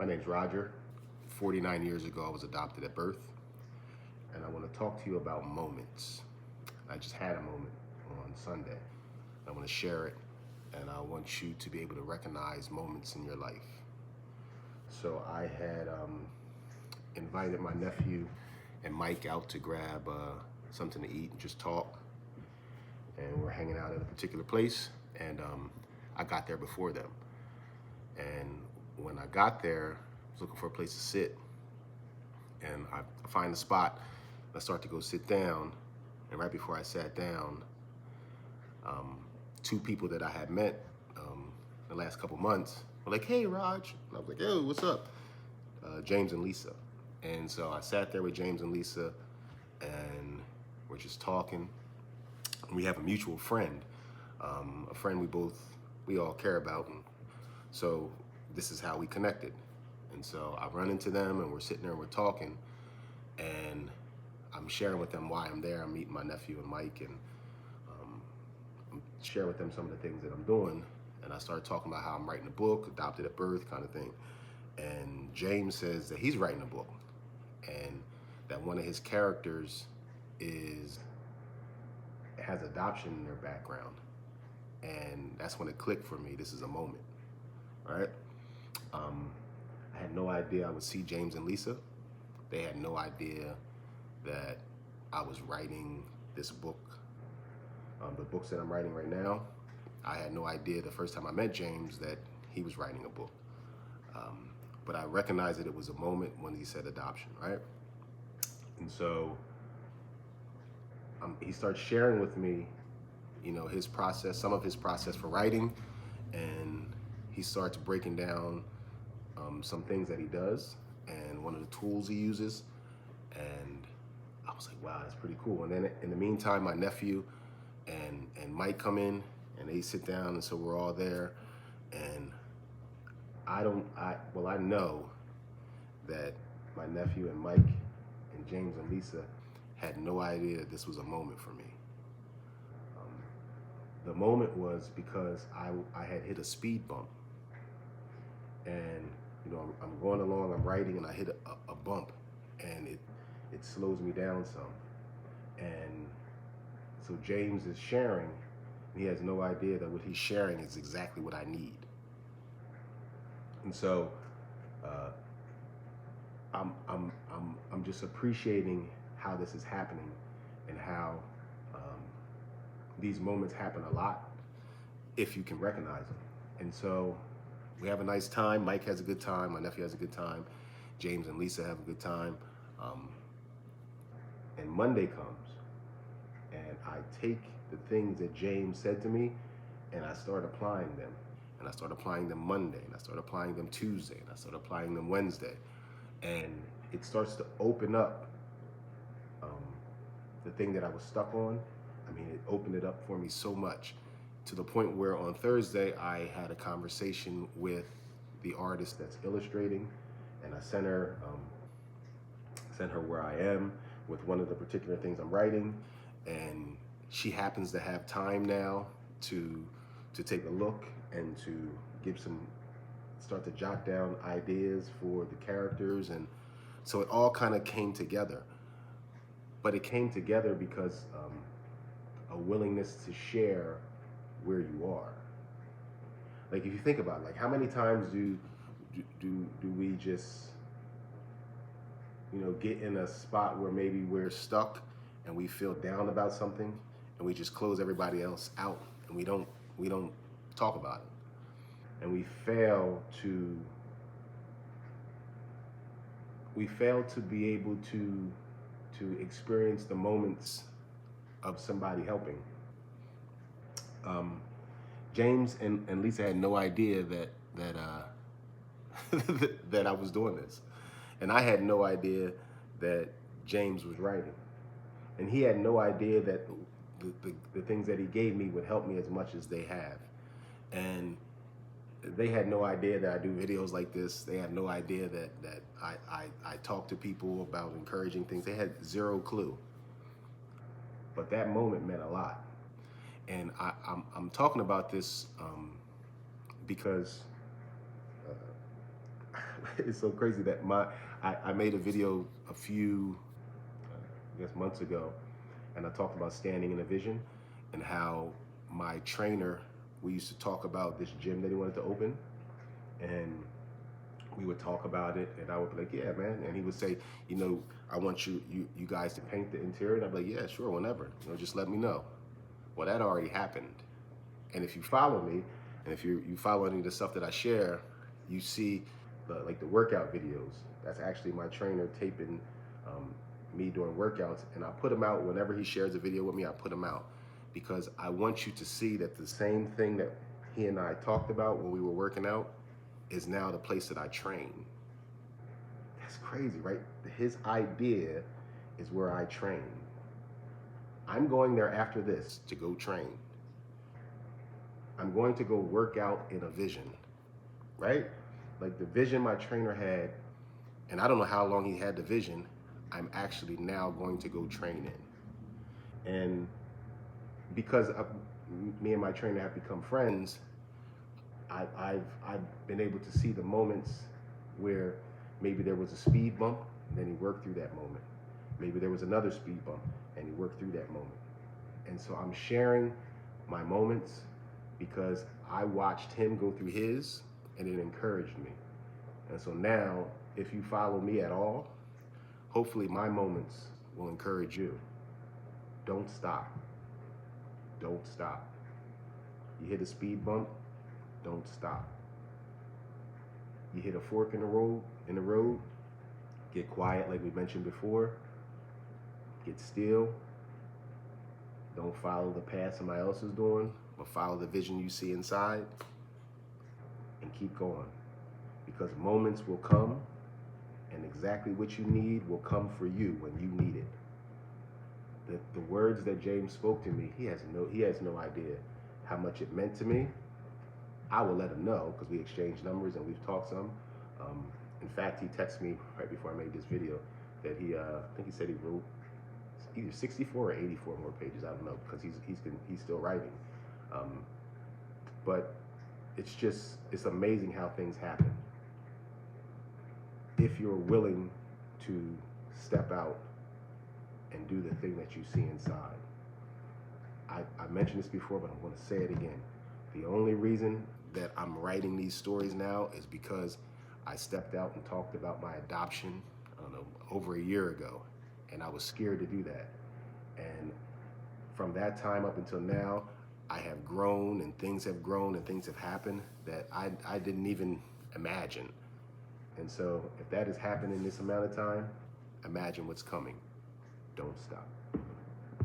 My name's Roger. 49 years ago, I was adopted at birth, and I want to talk to you about moments. I just had a moment on Sunday. I want to share it, and I want you to be able to recognize moments in your life. So I had invited my nephew and Mike out to grab something to eat and just talk, and we're hanging out at a particular place, and I got there before them. And when I got there, I was looking for a place to sit, and I find a spot. I start to go sit down, and right before I sat down, two people that I had met the last couple months were like, "Hey, Raj," and I was like, "Yo, what's up?" James and Lisa. And so I sat there with James and Lisa, and we're just talking. We have a mutual friend, a friend we all care about, and so this is how we connected. And so I run into them, and we're sitting there and we're talking, and I'm sharing with them why I'm there. I'm meeting my nephew and Mike, and I'm sharing with them some of the things that I'm doing. And I started talking about how I'm writing a book, adopted at birth kind of thing. And James says that he's writing a book, and that one of his characters has adoption in their background. And that's when it clicked for me. This is a moment, right? I had no idea I would see James and Lisa. They had no idea that I was writing this book, the books that I'm writing right now. I had no idea the first time I met James that he was writing a book. But I recognized that it was a moment when he said adoption, right? And so he starts sharing with me, his process, some of his process for writing, and he starts breaking down some things that he does and one of the tools he uses. And I was like, wow, that's pretty cool. And then in the meantime, my nephew and Mike come in, and they sit down, and so we're all there. And I know that my nephew and Mike and James and Lisa had no idea this was a moment for me. The moment was because I had hit a speed bump, and I'm going along, I'm writing, and I hit a bump, and it slows me down some. And so James is sharing, and he has no idea that what he's sharing is exactly what I need. And so I'm just appreciating how this is happening, and how these moments happen a lot if you can recognize them. And so we have a nice time. Mike has a good time. My nephew has a good time. James and Lisa have a good time. And Monday comes, and I take the things that James said to me, and I start applying them. And I start applying them Monday, and I start applying them Tuesday, and I start applying them Wednesday. And it starts to open up the thing that I was stuck on. I mean, it opened it up for me so much, to the point where on Thursday I had a conversation with the artist that's illustrating, and I sent her where I am with one of the particular things I'm writing, and she happens to have time now to take a look and to start to jot down ideas for the characters. And so it all kind of came together. But it came together because a willingness to share where you are. Like, if you think about it, like, how many times do we just get in a spot where maybe we're stuck and we feel down about something, and we just close everybody else out, and we don't talk about it, and we fail to be able to experience the moments of somebody helping. James and Lisa had no idea that that I was doing this, and I had no idea that James was writing, and he had no idea that the things that he gave me would help me as much as they have. And they had no idea that I do videos like this. They had no idea that I talk to people about encouraging things. They had zero clue. But that moment meant a lot. And I'm talking about this because it's so crazy that I made a video a few, I guess, months ago, and I talked about standing in a vision and how my trainer, we used to talk about this gym that he wanted to open, and we would talk about it, and I would be like, yeah, man. And he would say, I want you guys to paint the interior. And I'd be like, yeah, sure, whenever. Just let me know. Well, that already happened. And if you follow me, and if you follow any of the stuff that I share, you see the workout videos. That's actually my trainer taping me doing workouts, and I put them out whenever he shares a video with me. I put them out because I want you to see that the same thing that he and I talked about when we were working out is now the place that I train. That's crazy, right? His idea is where I train. I'm going there after this to go train. I'm going to go work out in a vision, right? Like the vision my trainer had, and I don't know how long he had the vision, I'm actually now going to go train in. And because me and my trainer have become friends, I've been able to see the moments where maybe there was a speed bump, and then he worked through that moment. Maybe there was another speed bump, and he worked through that moment. And so I'm sharing my moments because I watched him go through his, and it encouraged me. And so now, if you follow me at all, hopefully my moments will encourage you. Don't stop. Don't stop. You hit a speed bump, don't stop. You hit a fork in the road, get quiet like we mentioned before. Get still. Don't follow the path somebody else is doing, but follow the vision you see inside, and keep going. Because moments will come, and exactly what you need will come for you when you need it. The words that James spoke to me, he has no idea how much it meant to me. I will let him know because we exchanged numbers and we've talked some. In fact, he texted me right before I made this video that I think he said he wrote either 64 or 84 more pages. I don't know because he's still writing. But it's amazing how things happen if you're willing to step out and do the thing that you see inside. I mentioned this before, but I'm going to say it again. The only reason that I'm writing these stories now is because I stepped out and talked about my adoption, I don't know, over a year ago, and I was scared to do that. And from that time up until now, I have grown, and things have grown, and things have happened that I didn't even imagine. And so if that has happened in this amount of time, imagine what's coming. Don't stop.